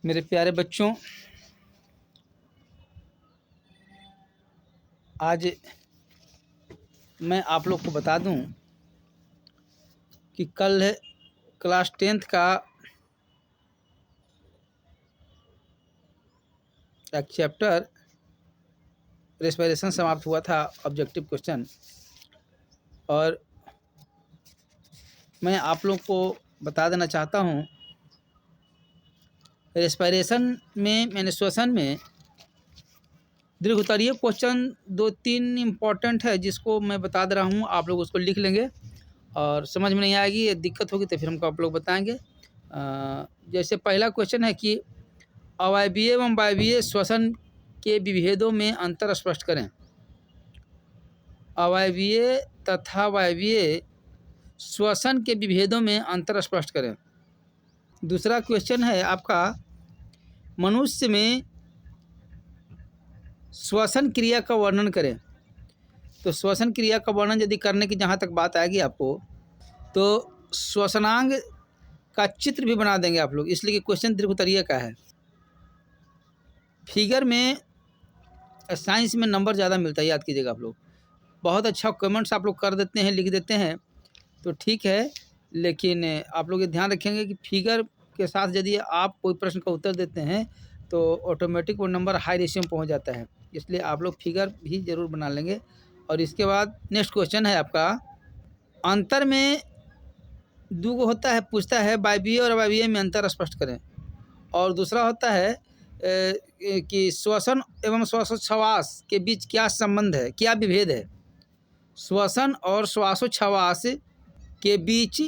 मेरे प्यारे बच्चों, आज मैं आप लोग को बता दूं कि कल क्लास 10th का एक चैप्टर रेस्पिरेशन समाप्त हुआ था, ऑब्जेक्टिव क्वेश्चन। और मैं आप लोग को बता देना चाहता हूं, रेस्पिरेशन में मैंने श्वसन में दीर्घ उत्तरीय क्वेश्चन 2-3 इम्पॉर्टेंट है, जिसको मैं बता दे रहा हूं। आप लोग उसको लिख लेंगे और समझ में नहीं आएगी, दिक्कत होगी तो फिर हमको आप लोग बताएंगे। जैसे पहला क्वेश्चन है कि अवायवीय एवं वायवीय श्वसन के विभेदों में अंतर स्पष्ट करें। अवायवीय तथा वायवीय श्वसन के विभेदों में अंतर स्पष्ट करें। दूसरा क्वेश्चन है आपका, मनुष्य में श्वसन क्रिया का वर्णन करें। तो श्वसन क्रिया का वर्णन यदि करने की जहाँ तक बात आएगी आपको, तो श्वसनांग का चित्र भी बना देंगे आप लोग, इसलिए कि क्वेश्चन दीर्घ उत्तरीय का है। फिगर में साइंस में नंबर ज़्यादा मिलता है, याद कीजिएगा आप लोग। बहुत अच्छा कमेंट्स आप लोग कर देते हैं, लिख देते हैं तो ठीक है, लेकिन आप लोग ये ध्यान रखेंगे कि फिगर के साथ यदि आप कोई प्रश्न का उत्तर देते हैं तो ऑटोमेटिक वो नंबर हाई रेशियो में पहुंच जाता है, इसलिए आप लोग फिगर भी ज़रूर बना लेंगे। और इसके बाद नेक्स्ट क्वेश्चन है आपका, अंतर में दो होता है, पूछता है वायवीय और अवायवीय में अंतर स्पष्ट करें। और दूसरा होता है कि श्वसन एवं श्वासोच्छ्वास के बीच क्या संबंध है, क्या विभेद है। श्वसन और श्वासोच्छ्वास के बीच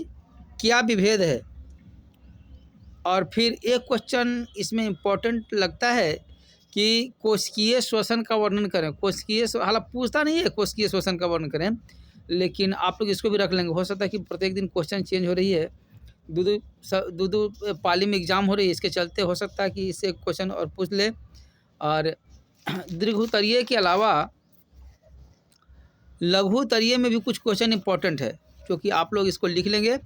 क्या विभेद है। और फिर एक क्वेश्चन इसमें इम्पोर्टेंट लगता है कि कोशिकीय श्वसन का वर्णन करें। कोशिकीय, हालांकि पूछता नहीं है कोशिकीय श्वसन का वर्णन करें, लेकिन आप लोग इसको भी रख लेंगे। हो सकता है कि प्रत्येक दिन क्वेश्चन चेंज हो रही है, दो पाली में एग्जाम हो रही है, इसके चलते हो सकता है कि इससे क्वेश्चन और पूछ ले। और दीर्घ उत्तरीय के अलावा लघु उत्तरीय में भी कुछ क्वेश्चन इंपॉर्टेंट है, क्योंकि आप लोग इसको लिख लेंगे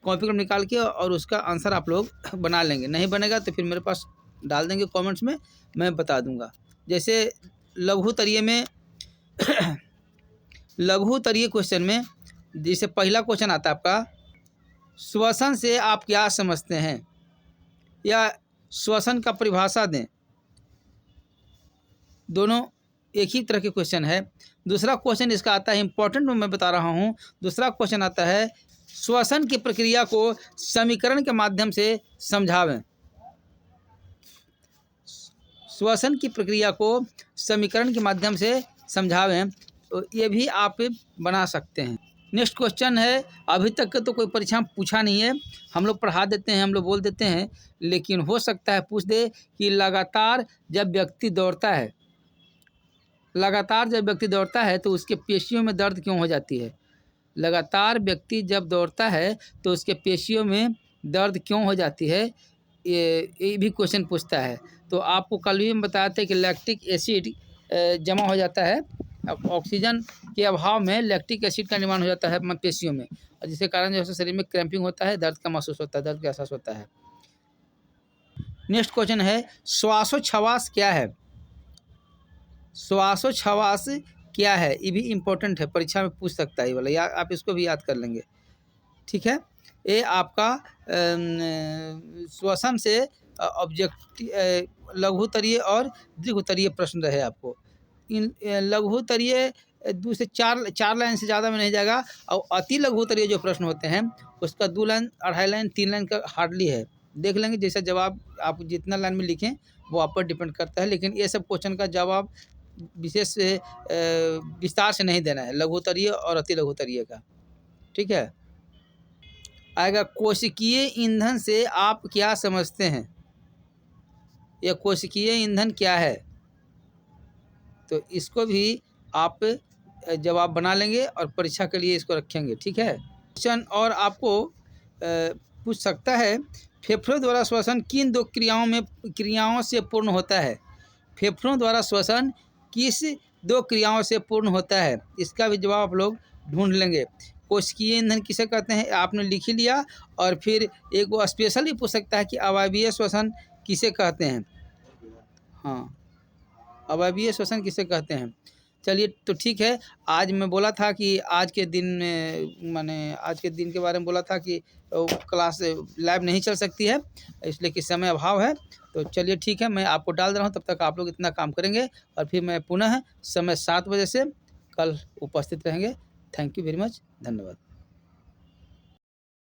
कॉपी पर निकाल के और उसका आंसर आप लोग बना लेंगे। नहीं बनेगा तो फिर मेरे पास डाल देंगे कमेंट्स में, मैं बता दूंगा। जैसे लघु उत्तरीय में लघु उत्तरीय क्वेश्चन में जैसे पहला क्वेश्चन आता है आपका, श्वसन से आप क्या समझते हैं, या श्वसन का परिभाषा दें। दोनों एक ही तरह के क्वेश्चन है। दूसरा क्वेश्चन इसका आता है, इंपॉर्टेंट मैं बता रहा हूँ। दूसरा क्वेश्चन आता है, श्वसन की प्रक्रिया को समीकरण के माध्यम से समझावें। श्वसन की प्रक्रिया को समीकरण के माध्यम से समझावें, तो ये भी आप बना सकते हैं। नेक्स्ट क्वेश्चन है, अभी तक के तो कोई परीक्षा में पूछा नहीं है, हम लोग पढ़ा देते हैं, हम लोग बोल देते हैं, लेकिन हो सकता है पूछ दे कि लगातार जब व्यक्ति दौड़ता है, लगातार जब व्यक्ति दौड़ता है तो उसके पेशियों में दर्द क्यों हो जाती है। लगातार व्यक्ति जब दौड़ता है तो उसके पेशियों में दर्द क्यों हो जाती है, ये भी क्वेश्चन पूछता है। तो आपको कल भी हम बताए थे कि लैक्टिक एसिड जमा हो जाता है, ऑक्सीजन के अभाव में लैक्टिक एसिड का निर्माण हो जाता है पेशियों में, और जिसके कारण जो है शरीर में क्रैम्पिंग होता है, दर्द का महसूस होता है, दर्द का एहसास होता है। नेक्स्ट क्वेश्चन है, श्वासोच्छ्वास क्या है। श्वासोच्छ्वास क्या है, ये भी इम्पोर्टेंट है, परीक्षा में पूछ सकता है ये वाला, या आप इसको भी याद कर लेंगे। ठीक है, ये आपका श्वसन से ऑब्जेक्टिव लघु उत्तरीय और दीर्घ उत्तरीय प्रश्न रहे आपको। इन लघु उत्तरीय 2 से 4 लाइन से ज़्यादा में नहीं जाएगा, और अति लघु उत्तरीय जो प्रश्न होते हैं उसका 2 लाइन, 2.5 लाइन, 3 लाइन का हार्डली है। देख लेंगे जैसा जवाब आप जितना लाइन में लिखें वो आप पर डिपेंड करता है, लेकिन ये सब क्वेश्चन का जवाब विशेष विस्तार से नहीं देना है, लघु उत्तरीय और अति लघु उत्तरीय का। ठीक है, आएगा कोशिकीय ईंधन से आप क्या समझते हैं, या कोशिकीय ईंधन क्या है। तो इसको भी आप जवाब बना लेंगे और परीक्षा के लिए इसको रखेंगे। ठीक है, क्वेश्चन और आपको पूछ सकता है, फेफड़ों द्वारा श्वसन किन 2 क्रियाओं से पूर्ण होता है। फेफड़ों द्वारा श्वसन किस 2 क्रियाओं से पूर्ण होता है, इसका भी जवाब आप लोग ढूंढ लेंगे। कोशिकीय ईंधन किसे कहते हैं आपने लिख ही लिया, और फिर एक वो स्पेशली पूछ सकता है कि अवायवीय श्वसन किसे कहते हैं? हाँ, अवायवीय श्वसन किसे कहते हैं? चलिए तो ठीक है, आज मैं बोला था कि आज के दिन में माने आज के दिन के बारे में बोला था कि क्लास लैब नहीं चल सकती है, इसलिए कि समय अभाव है। तो चलिए ठीक है, मैं आपको डाल दे रहा हूँ, तब तक आप लोग इतना काम करेंगे और फिर मैं पुनः समय 7 बजे से कल उपस्थित रहेंगे। थैंक यू वेरी मच, धन्यवाद।